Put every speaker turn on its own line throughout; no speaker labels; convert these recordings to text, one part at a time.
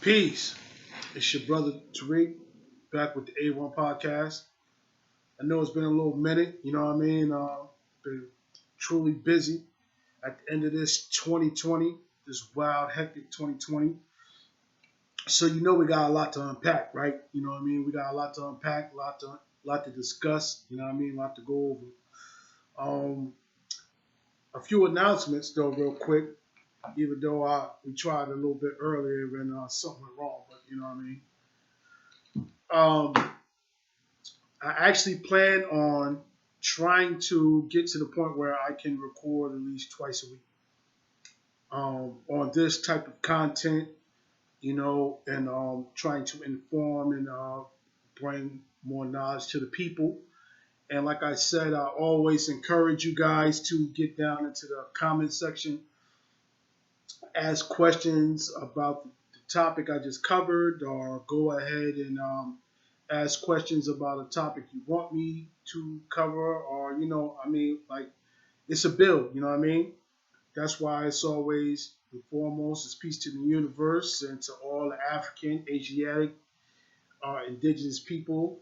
Peace. It's your brother Tariq back with the A1 podcast. I know it's been a little minute, you know what I mean? Been truly busy at the end of this 2020, this wild, hectic 2020. So we got a lot to unpack, right? You know what I mean? We got a lot to unpack, lot to discuss, you know what I mean? A lot to go over. A few announcements though, real quick. Even though we tried a little bit earlier and something went wrong, but you know what I mean. I actually plan on trying to get to the point where I can record at least twice a week on this type of content, and trying to inform and bring more knowledge to the people. And like I said, I always encourage you guys to get down into the comment section, ask questions about the topic I just covered, or go ahead and ask questions about a topic you want me to cover, or like it's a build. You know what I mean? That's why it's always and foremost is peace to the universe and to all the African, Asiatic, indigenous people,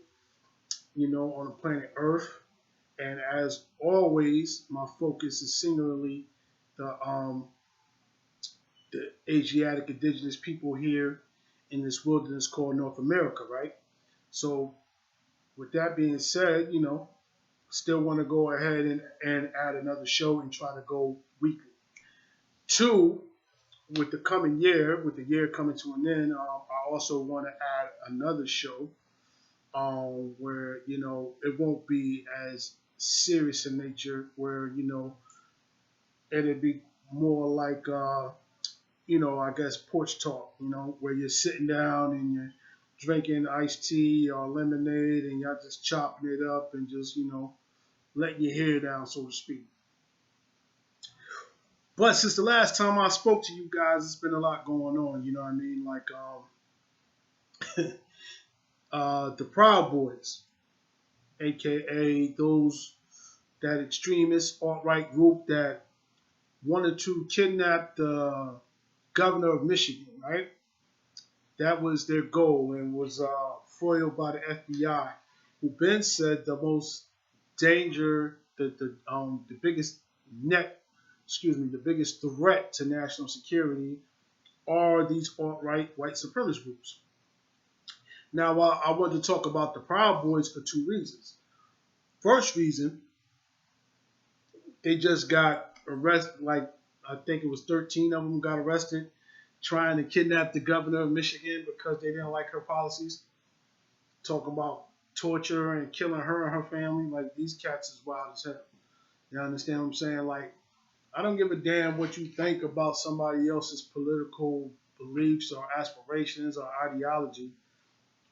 on the planet Earth. And as always, my focus is singularly the the Asiatic indigenous people here in this wilderness called North America, right? So, with that being said, still want to go ahead and add another show and try to go weekly. Two, with the coming year, with the year coming to an end, I also want to add another show where, it won't be as serious in nature, where, it'll be more like, I guess porch talk, where you're sitting down and you're drinking iced tea or lemonade and y'all just chopping it up and just, letting your hair down, so to speak. But since the last time I spoke to you guys, it's been a lot going on, you know what I mean? Like the Proud Boys, aka that extremist alt-right group that wanted to kidnap the governor of Michigan, right? That was their goal and was foiled by the FBI, who then said the most danger, the biggest net, the biggest threat to national security are these alt-right white supremacist groups. Now, I wanted to talk about the Proud Boys for two reasons. First reason, they just got arrested, like I think it was 13 of them got arrested trying to kidnap the governor of Michigan because they didn't like her policies. Talking about torture and killing her and her family. Like, these cats is wild as hell. You understand what I'm saying? Like, I don't give a damn what you think about somebody else's political beliefs or aspirations or ideology.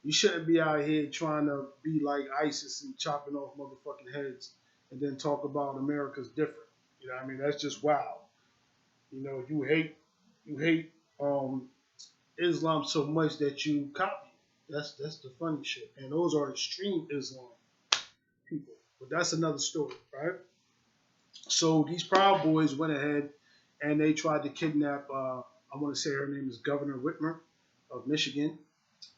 You shouldn't be out here trying to be like ISIS and chopping off motherfucking heads and then talk about America's different. You know what I mean? That's just wild. You hate Islam so much that you copy it. That's the funny shit. And those are extreme Islam people. But that's another story, right? So these Proud Boys went ahead and they tried to kidnap, I want to say her name is Governor Whitmer of Michigan,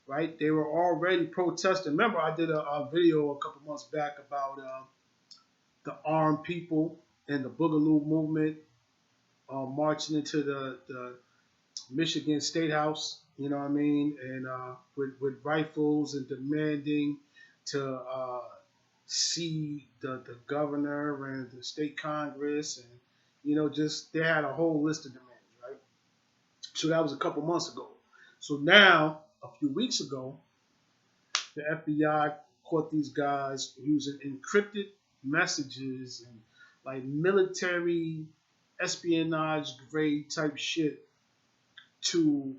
right? They were already protesting. Remember, I did a video a couple months back about the armed people and the Boogaloo movement marching into the Michigan State House, you know what I mean, and with rifles and demanding to see the governor and the state Congress, and just they had a whole list of demands, right? So that was a couple months ago. So now, a few weeks ago, the FBI caught these guys using encrypted messages and like military espionage grade type shit to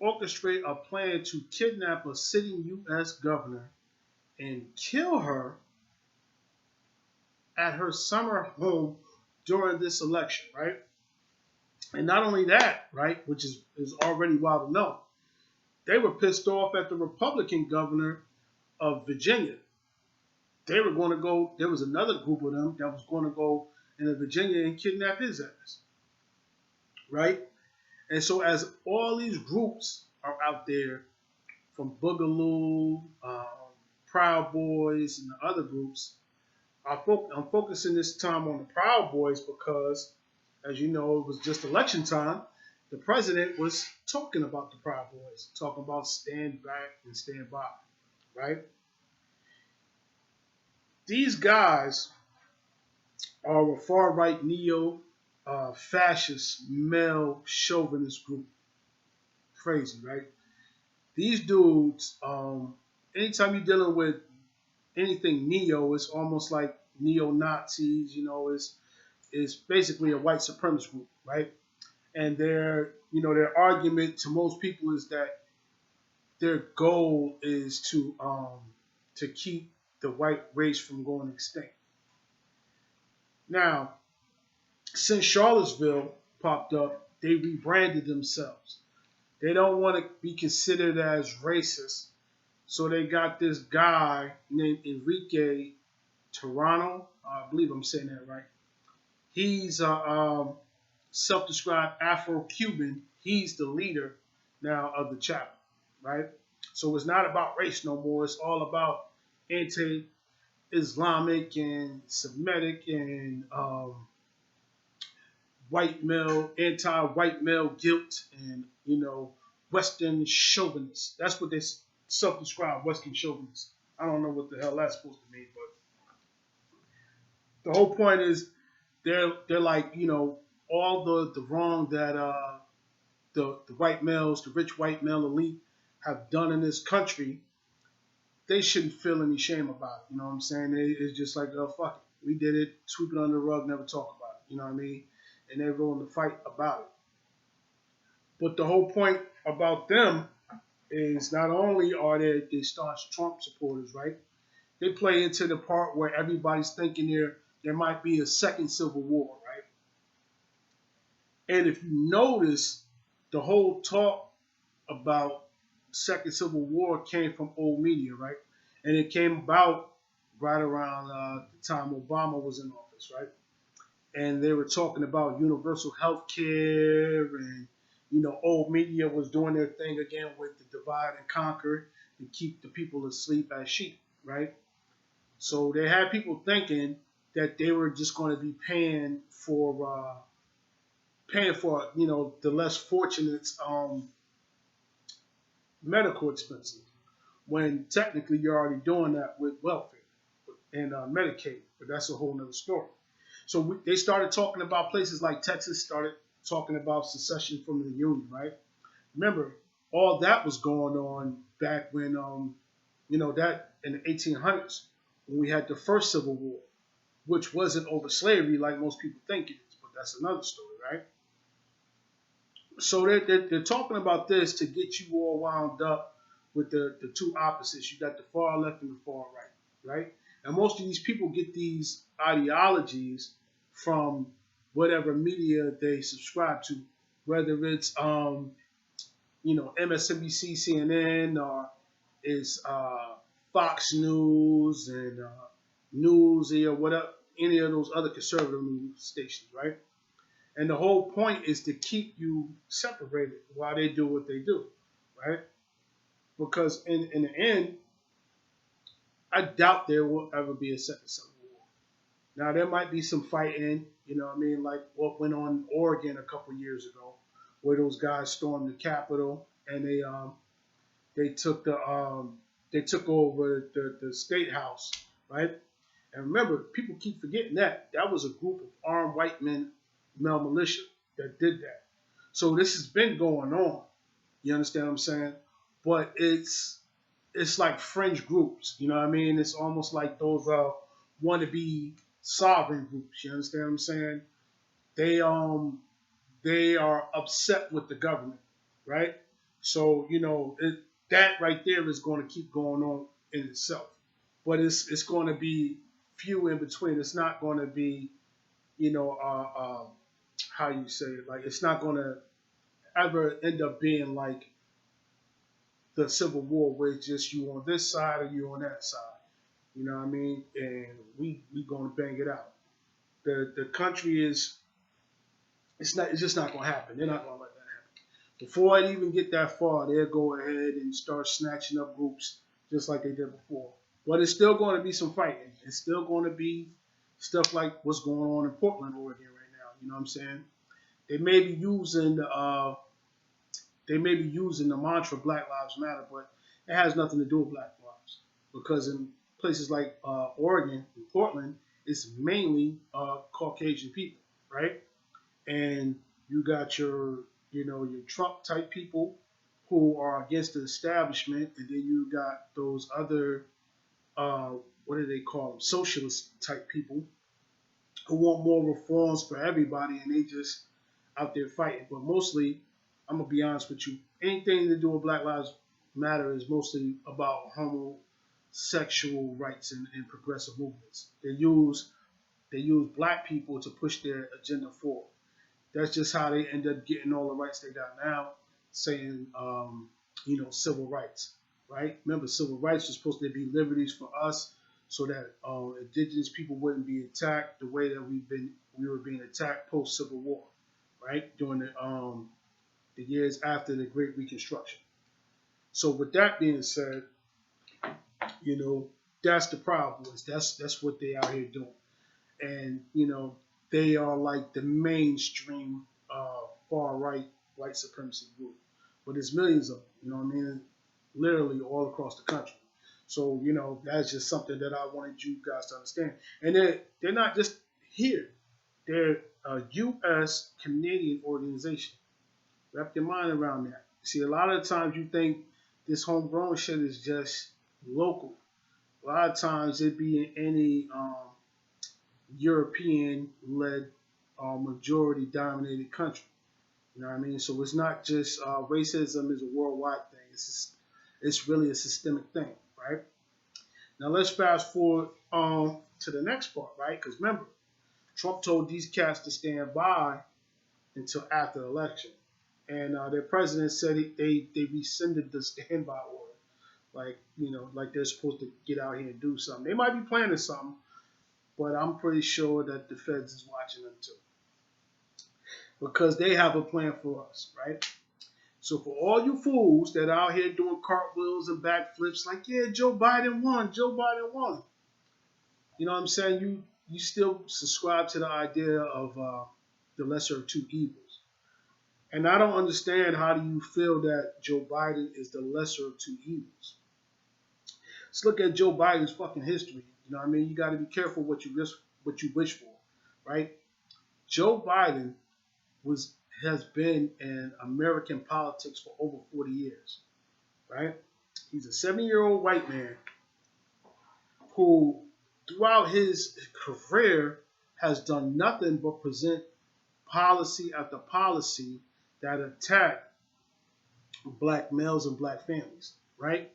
orchestrate a plan to kidnap a sitting U.S. governor and kill her at her summer home during this election, right? And not only that, right, which is already wild enough, they were pissed off at the Republican governor of Virginia. They were going to go, there was another group of them that was going to go into Virginia and kidnap his ass, right? And so as all these groups are out there from Boogaloo, Proud Boys, and the other groups. I'm focusing this time on the Proud Boys because, as you know, it was just election time. The president was talking about the Proud Boys, talking about stand back and stand by, right? These guys are a far right neo fascist male chauvinist group. Crazy, right? These dudes, anytime you're dealing with anything neo, it's almost like neo Nazis. You know, is basically a white supremacist group, right? And their argument to most people is that their goal is to keep the white race from going extinct. Now, since Charlottesville popped up, they rebranded themselves. They don't want to be considered as racist, so they got this guy named Enrique Toronto. I believe I'm saying that right. He's a self-described Afro-Cuban. He's the leader now of the chapter, right? So it's not about race no more. It's all about anti-Islamic and Semitic and anti-white male guilt, and Western chauvinists. That's what they self-describe, Western chauvinists. I don't know what the hell that's supposed to mean, but the whole point is they're like all the wrong that the white males, the rich white male elite, have done in this country. They shouldn't feel any shame about it. You know what I'm saying? It's just like, oh, fuck it. We did it. Sweep it under the rug. Never talk about it. You know what I mean? And they're willing to fight about it. But the whole point about them is not only are they staunch Trump supporters, right? They play into the part where everybody's thinking there might be a second civil war, right? And if you notice, the whole talk about second civil war came from old media, right? And it came about right around the time Obama was in office, right? And they were talking about universal health care, and old media was doing their thing again with the divide and conquer and keep the people asleep as sheep, right? So they had people thinking that they were just going to be paying for the less fortunate medical expenses, when technically you're already doing that with welfare and Medicaid, but that's a whole nother story. So they started talking about places like Texas, started talking about secession from the Union, right? Remember, all that was going on back when, that in the 1800s, when we had the first Civil War, which wasn't over slavery like most people think it is, but that's another story, right? So they're talking about this to get you all wound up with the two opposites. You got the far left and the far right, right? And most of these people get these ideologies from whatever media they subscribe to, whether it's MSNBC, CNN, or it's Fox News and Newsy, or whatever, any of those other conservative news stations, right? And the whole point is to keep you separated while they do what they do, right? Because in the end, I doubt there will ever be a second Civil War. Now, there might be some fighting, like what went on in Oregon a couple years ago, where those guys stormed the Capitol and they took they took over the state house, right? And remember, people keep forgetting that was a group of armed white men, male militia, that did that. So this has been going on. You understand what I'm saying? But it's like fringe groups. You know what I mean? It's almost like those wannabe sovereign groups. You understand what I'm saying? They are upset with the government, right? So that right there is going to keep going on in itself. But it's going to be few in between. It's not going to be, how you say it, like it's not going to ever end up being like the Civil War, where it's just you on this side or you on that side. You know what I mean? And we going to bang it out. The country is it's just not going to happen. They're not going to let that happen. Before I even get that far, they'll go ahead and start snatching up groups just like they did before. But it's still going to be some fighting. It's still going to be stuff like what's going on in Portland, Oregon right now. You know what I'm saying? They may be using the mantra Black Lives Matter, but it has nothing to do with Black lives because in places like Oregon and Portland, it's mainly Caucasian people, right? And you got your Trump type people who are against the establishment, and then you got those other uh, what do they call them, socialist type people who want more reforms for everybody, and they just out there fighting. But mostly, I'm gonna be honest with you, anything to do with Black Lives Matter is mostly about homosexual rights and progressive movements. They use black people to push their agenda forward. That's just how they end up getting all the rights they got now, saying, civil rights, right? Remember, civil rights was supposed to be liberties for us, so that indigenous people wouldn't be attacked the way that we were being attacked post Civil War, right? During the years after the Great Reconstruction. So with that being said, you know, that's the problem. That's what they out here doing, and they are like the mainstream far right white supremacy group. But there's millions of them, you know what I mean? Literally all across the country. So, that's just something that I wanted you guys to understand. And they're not just here. They're a US Canadian organization. Wrap your mind around that. See, a lot of times you think this homegrown shit is just local. A lot of times it be in any European-led majority dominated country. You know what I mean? So it's not just racism is a worldwide thing. It's really a systemic thing, right? Now let's fast forward to the next part, right? Because remember, Trump told these cats to stand by until after the election, and their president said they rescinded the standby order, like they're supposed to get out here and do something. They might be planning something, but I'm pretty sure that the feds is watching them too, because they have a plan for us, right? So for all you fools that are out here doing cartwheels and backflips, like, yeah, Joe Biden won, Joe Biden won. You know what I'm saying? You still subscribe to the idea of the lesser of two evils. And I don't understand, how do you feel that Joe Biden is the lesser of two evils? Let's look at Joe Biden's fucking history. You know what I mean? You got to be careful what you wish for, right? Joe Biden has been in American politics for over 40 years, right? He's a 70-year-old white man who, throughout his career, has done nothing but present policy after policy that attack black males and black families, right?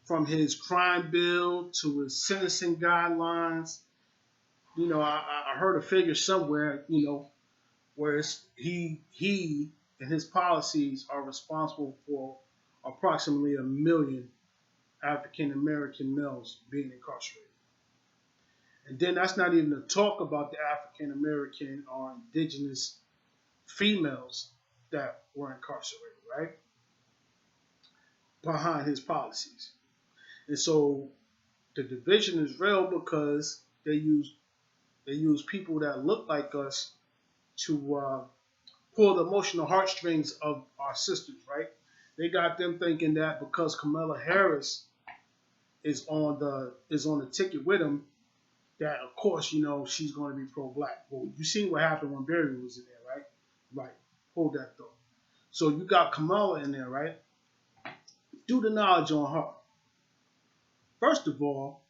From his crime bill to his sentencing guidelines. I heard a figure somewhere, where he and his policies are responsible for approximately 1 million African American males being incarcerated. And then that's not even to talk about the African American or indigenous females that were incarcerated, right? Behind his policies. And so the division is real because they use people that look like us to pull the emotional heartstrings of our sisters, right? They got them thinking that because Kamala Harris is on the ticket with him, that of course she's going to be pro-black. Well, you seen what happened when Barry was in there, right? Right. Hold that thought. So you got Kamala in there, right? Do the knowledge on her. First of all,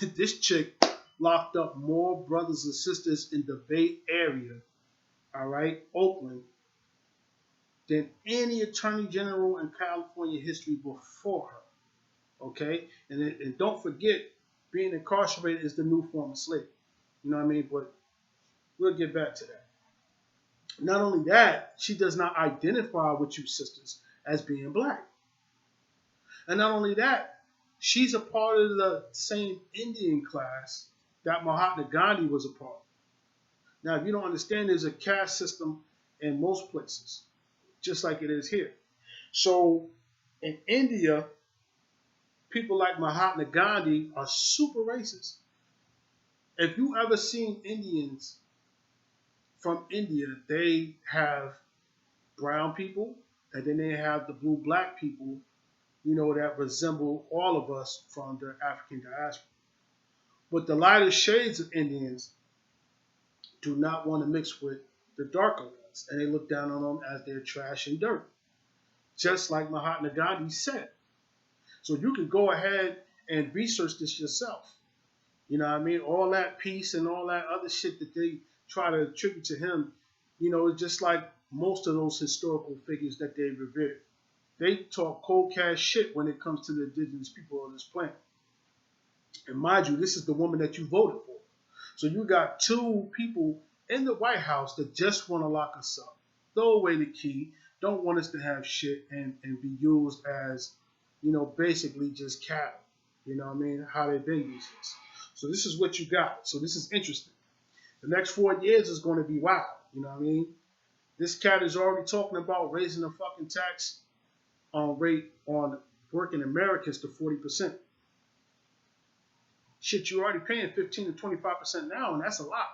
this chick locked up more brothers and sisters in the Bay Area, all right, Oakland, than any attorney general in California history before her. Okay? And don't forget, being incarcerated is the new form of slavery. You know what I mean? But we'll get back to that. Not only that, she does not identify with you sisters as being black. And not only that, she's a part of the same Indian class that Mahatma Gandhi was a part of. Now, if you don't understand, there's a caste system in most places. just like it is here. So in India, people like Mahatma Gandhi are super racist. If you ever seen Indians from India, they have brown people, and then they have the blue black people, that resemble all of us from the African diaspora. But the lighter shades of Indians do not want to mix with the darker ones, and they look down on them as they're trash and dirt, just like Mahatma Gandhi said. So you can go ahead and research this yourself. You know what I mean? All that peace and all that other shit that they try to attribute to him, it's just like most of those historical figures that they revered. They talk cold cash shit when it comes to the indigenous people on this planet. And mind you, this is the woman that you voted for. So you got two people in the White House that just want to lock us up, throw away the key, don't want us to have shit and be used as, basically just cattle. You know what I mean? How they've been used this. So this is what you got. So this is interesting. The next 4 years is going to be wild. You know what I mean? This cat is already talking about raising the fucking tax rate on working Americans to 40%. Shit, you're already paying 15 to 25% now, and that's a lot.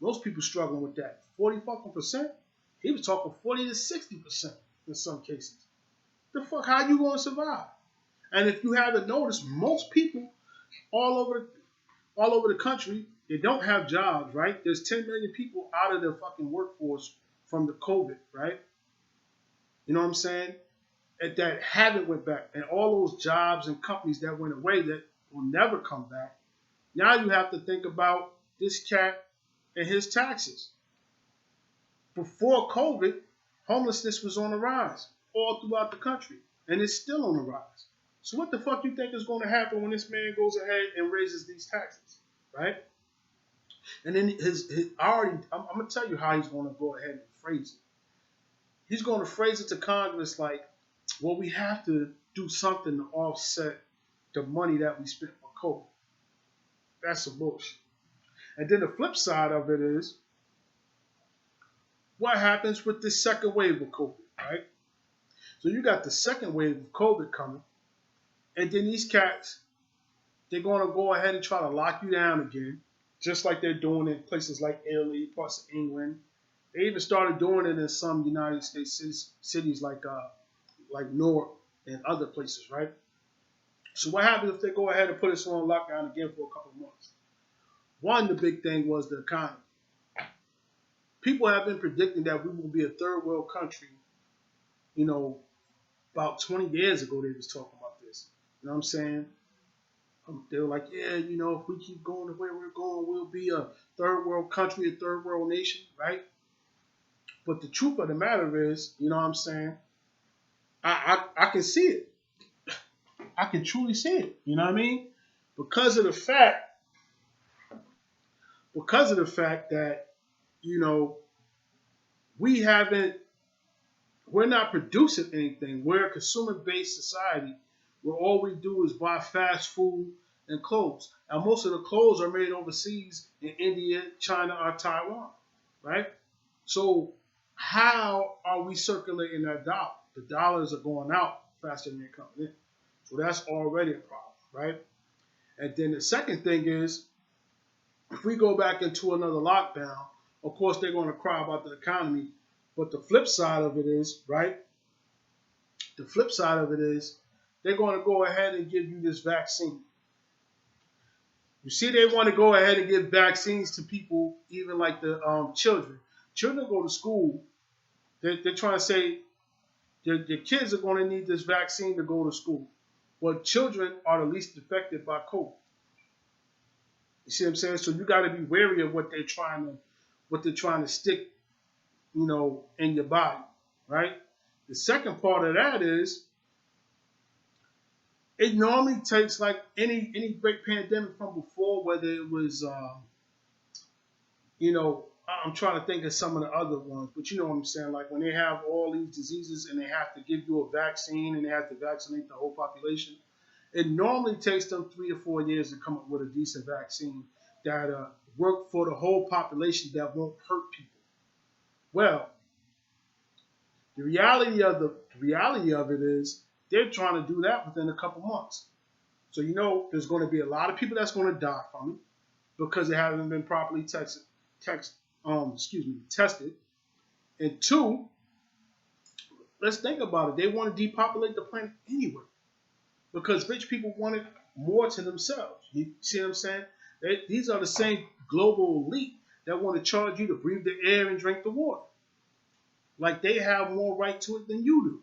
Most people struggling with that. 40 fucking percent? He was talking 40 to 60% in some cases. The fuck, how you gonna survive? And if you haven't noticed, most people all over the country, they don't have jobs, right? There's 10 million people out of the fucking workforce from the COVID, right? You know what I'm saying? And that haven't went back. And all those jobs and companies that went away that will never come back. Now you have to think about this cat and his taxes. Before COVID, homelessness was on the rise all throughout the country, and it's still on the rise. So what the fuck you think is going to happen when this man goes ahead and raises these taxes, right? And then I'm gonna tell you how he's going to go ahead and phrase it. He's going to phrase it to Congress like, well, we have to do something to offset the money that we spent for COVID. That's some bullshit. And then the flip side of it is, what happens with this second wave of COVID, right? So you got the second wave of COVID coming, and then these cats, they're going to go ahead and try to lock you down again, just like they're doing in places like Italy, parts of England. They even started doing it in some United States cities like Newark and other places, right? So what happens if they go ahead and put us on lockdown again for a couple of months? One, the big thing was the economy. People have been predicting that we will be a third world country. About 20 years ago they was talking about this. You know what I'm saying? They were like, yeah, if we keep going the way we're going, we'll be a third world country, a third world nation, right? But the truth of the matter is, you know what I'm saying? I can see it. I can truly see it. You know what I mean? Because of the fact that, we're not producing anything. We're a consumer-based society where all we do is buy fast food and clothes. And most of the clothes are made overseas in India, China, or Taiwan, right? So how are we circulating that dollar? The dollars are going out faster than they're coming in. So that's already a problem, right? And then the second thing is, if we go back into another lockdown, of course they're going to cry about the economy. But the flip side of it is, right? The flip side of it is, they're going to go ahead and give you this vaccine. You see, they want to go ahead and give vaccines to people, even like the children. Children go to school. They're trying to say their kids are going to need this vaccine to go to school. Well, children are the least affected by COVID. You see what I'm saying? So you got to be wary of what they're trying to stick, in your body, right? The second part of that is, it normally takes like any great pandemic from before, whether it was, I'm trying to think of some of the other ones, but you know what I'm saying? Like when they have all these diseases and they have to give you a vaccine and they have to vaccinate the whole population, it normally takes them 3 to 4 years to come up with a decent vaccine that work for the whole population that won't hurt people. Well, The reality of it is they're trying to do that within a couple months. So there's going to be a lot of people that's going to die from it because they haven't been properly tested. And two, let's think about it. They want to depopulate the planet anyway because rich people want it more to themselves. You see what I'm saying? These are the same global elite that want to charge you to breathe the air and drink the water. Like they have more right to it than you do.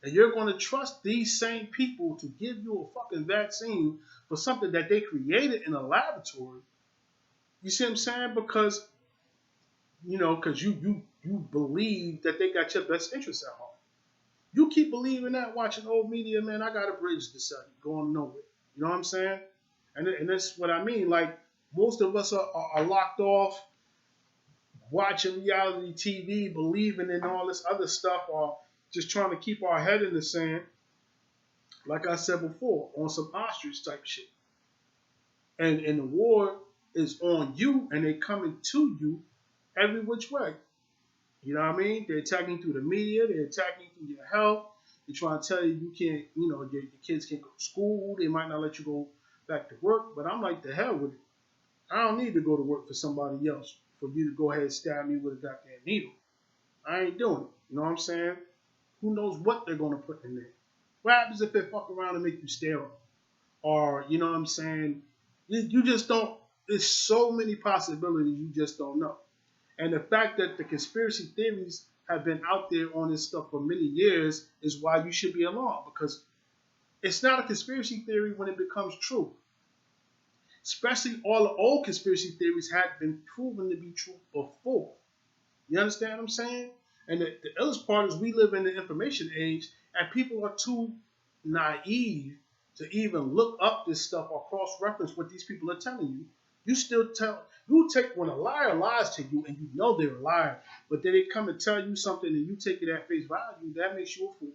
And you're going to trust these same people to give you a fucking vaccine for something that they created in a laboratory. You see what I'm saying? Because you believe that they got your best interests at heart. You keep believing that, watching old media, man. I got a bridge to sell you, going nowhere. You know what I'm saying? And that's what I mean. Like most of us are locked off, watching reality TV, believing in all this other stuff, or just trying to keep our head in the sand. Like I said before, on some ostrich type shit. And the war is on you, and they coming to you every which way. You know what I mean? They're attacking through the media. They're attacking through your health. They're trying to tell you can't, your kids can't go to school. They might not let you go back to work. But I'm like, the hell with it. I don't need to go to work for somebody else for you to go ahead and stab me with a goddamn needle. I ain't doing it. You know what I'm saying? Who knows what they're going to put in there? What happens if they fuck around and make you sterile? Or, you know what I'm saying? You just don't, there's so many possibilities you just don't know. And the fact that the conspiracy theories have been out there on this stuff for many years is why you should be alarmed, because it's not a conspiracy theory when it becomes true. Especially all the old conspiracy theories had been proven to be true before. You understand what I'm saying? And the illest part is we live in the information age, and people are too naive to even look up this stuff or cross-reference what these people are telling you. You take when a liar lies to you and you know they're a liar, but then they come and tell you something and you take it at face value, that makes you a fool.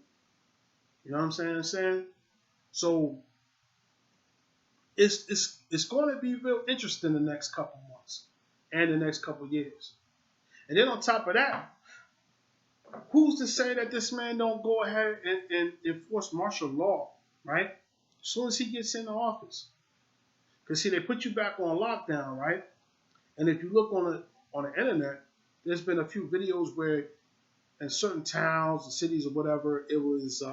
You know what I'm saying? So it's going to be real interesting the next couple months and the next couple years. And then on top of that, who's to say that this man don't go ahead and enforce martial law, right? As soon as he gets into office. Because see, they put you back on lockdown, right? And if you look on the internet, there's been a few videos where in certain towns and cities or whatever, it was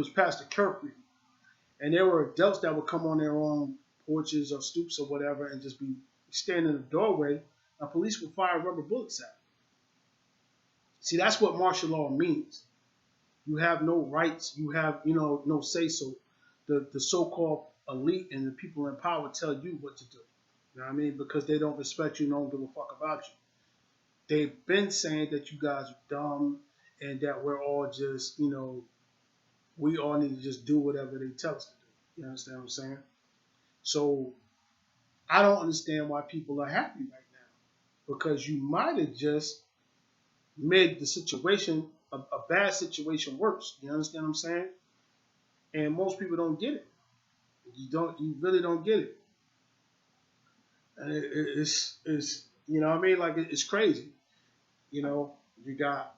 past the curfew. And there were adults that would come on their own porches or stoops or whatever and just be standing in the doorway, and police would fire rubber bullets at them. See, that's what martial law means. You have no rights. You have, no say-so. The so-called elite and the people in power tell you what to do. You know what I mean? Because they don't respect you and don't give a fuck about you. They've been saying that you guys are dumb and that we're all just, we all need to just do whatever they tell us to do. You understand what I'm saying? So I don't understand why people are happy right now. Because you might have just made the situation, a bad situation, worse. You understand what I'm saying? And most people don't get it. You really don't get it. And it's you know what I mean? Like it's crazy. You got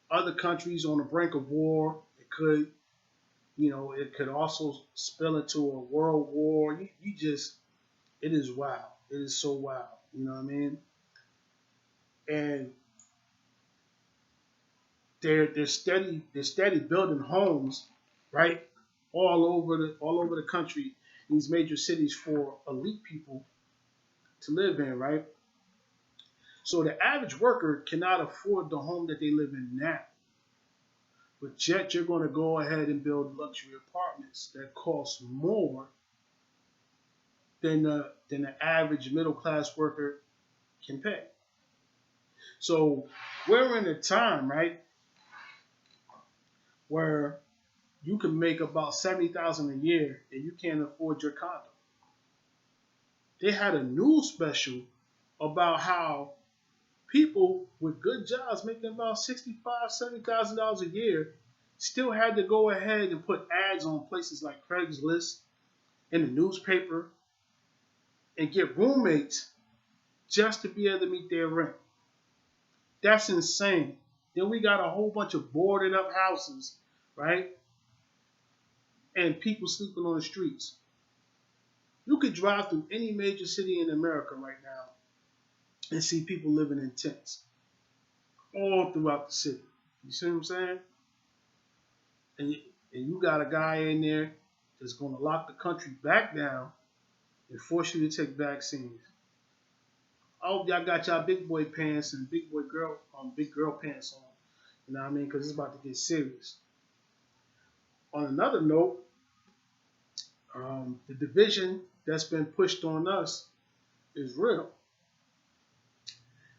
other countries on the brink of war. It could also spill into a world war. It is wild. It is so wild. You know what I mean? And they're steady building homes, right? All over the country, these major cities for elite people to live in, right? So the average worker cannot afford the home that they live in now. But yet you're going to go ahead and build luxury apartments that cost more than the average middle class worker can pay. So we're in a time, right, where you can make about $70,000 a year and you can't afford your condo. They had a news special about how people with good jobs making about $65,000, $70,000 a year still had to go ahead and put ads on places like Craigslist in the newspaper and get roommates just to be able to meet their rent. That's insane. Then we got a whole bunch of boarded up houses, right? And people sleeping on the streets. You could drive through any major city in America right now and see people living in tents all throughout the city. You see what I'm saying? And you got a guy in there that's going to lock the country back down and force you to take vaccines. I hope y'all got y'all big boy pants and big girl pants on. You know what I mean? Because it's about to get serious. On another note, the division that's been pushed on us is real.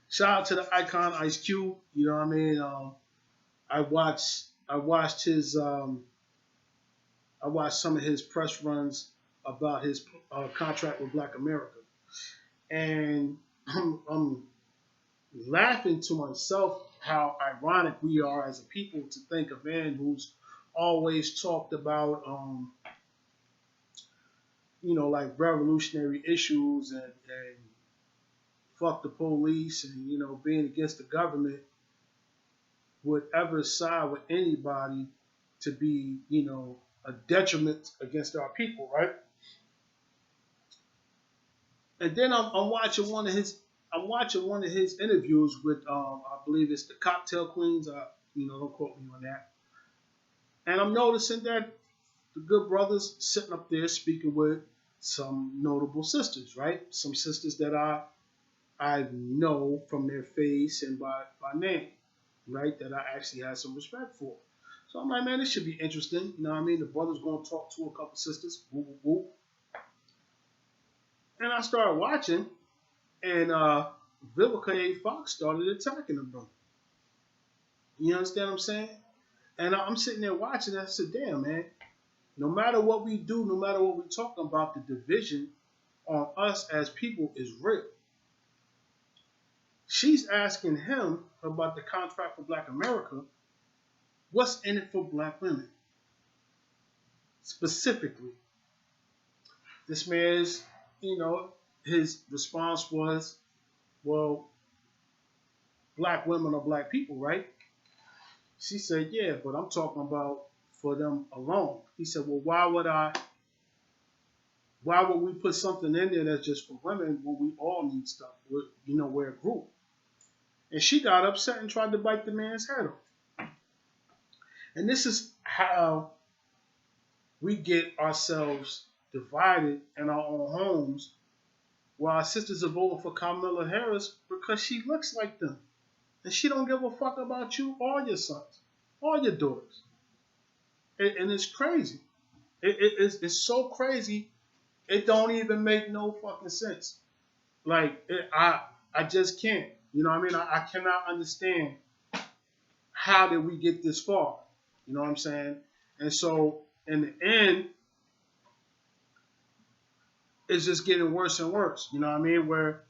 Shout out to the icon Ice Cube. You know what I mean? I watched his I watched some of his press runs about his contract with Black America, and I'm laughing to myself how ironic we are as a people to think of man who's always talked about like revolutionary issues and fuck the police and being against the government would ever side with anybody to be a detriment against our people, right? And then I'm watching one of his interviews with I believe it's the Cocktail Queens. Don't quote me on that. And I'm noticing that the good brothers sitting up there speaking with some notable sisters, right? Some sisters that I know from their face and by name, right? That I actually had some respect for. So I'm like, man, this should be interesting. You know what I mean? The brother's going to talk to a couple sisters. Whoop, whoop, whoop. And I started watching, and Vivica A. Fox started attacking the brother. You understand what I'm saying? And I'm sitting there watching, and I said, damn, man, no matter what we do, no matter what we're talking about, the division on us as people is real. She's asking him about the contract for Black America. What's in it for Black women? Specifically. This man's, his response was, well, Black women are Black people, right? She said, yeah, but I'm talking about for them alone. He said, well, why would we put something in there that's just for women when we all need stuff? We're a group. And she got upset and tried to bite the man's head off. And this is how we get ourselves divided in our own homes, while our sisters are voting for Kamala Harris because she looks like them. And she don't give a fuck about you or your sons or your daughters. And it's crazy. It's so crazy, it don't even make no fucking sense. Like, I just can't. You know what I mean? I cannot understand how did we get this far. You know what I'm saying? And so, in the end, it's just getting worse and worse. You know what I mean? Where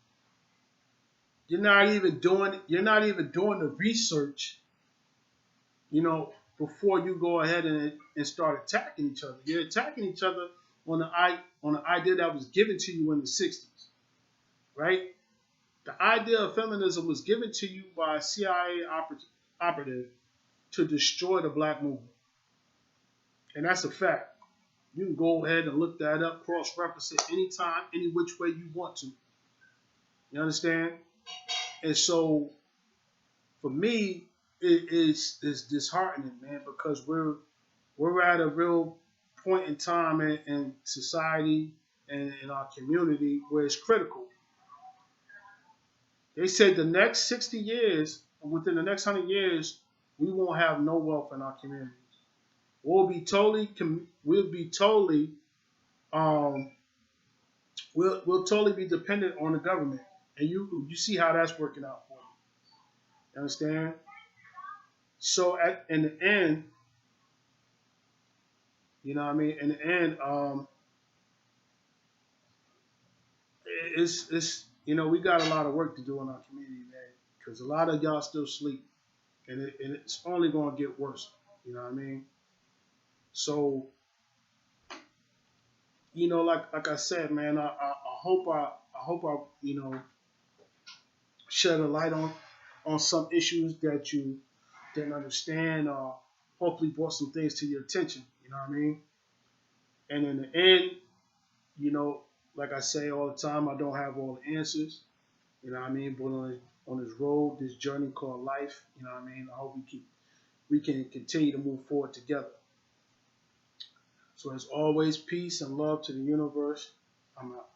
you're not even doing the research, before you go ahead and start attacking each other. You're attacking each other on the idea that was given to you in the 60s, right? The idea of feminism was given to you by a CIA operative to destroy the Black movement. And that's a fact. You can go ahead and look that up, cross-reference it anytime, any which way you want to. You understand? And so, for me, it's disheartening, man, because we're at a real point in time in society and in our community where it's critical. They said the next 60 years, within the next 100 years, we won't have no wealth in our communities. We'll totally be dependent on the government, and you see how that's working out for you. You understand? So in the end, you know what I mean. In the end, it's we got a lot of work to do in our community, man, because a lot of y'all still sleep, and it's only going to get worse. You know what I mean? So, like I said, man, I hope I shed a light on some issues that you didn't understand, hopefully brought some things to your attention. You know what I mean? And in the end, you know, like I say all the time, I don't have all the answers. You know what I mean? But on this road, this journey called life, you know what I mean? I hope we can continue to move forward together. So as always, peace and love to the universe. I'm out.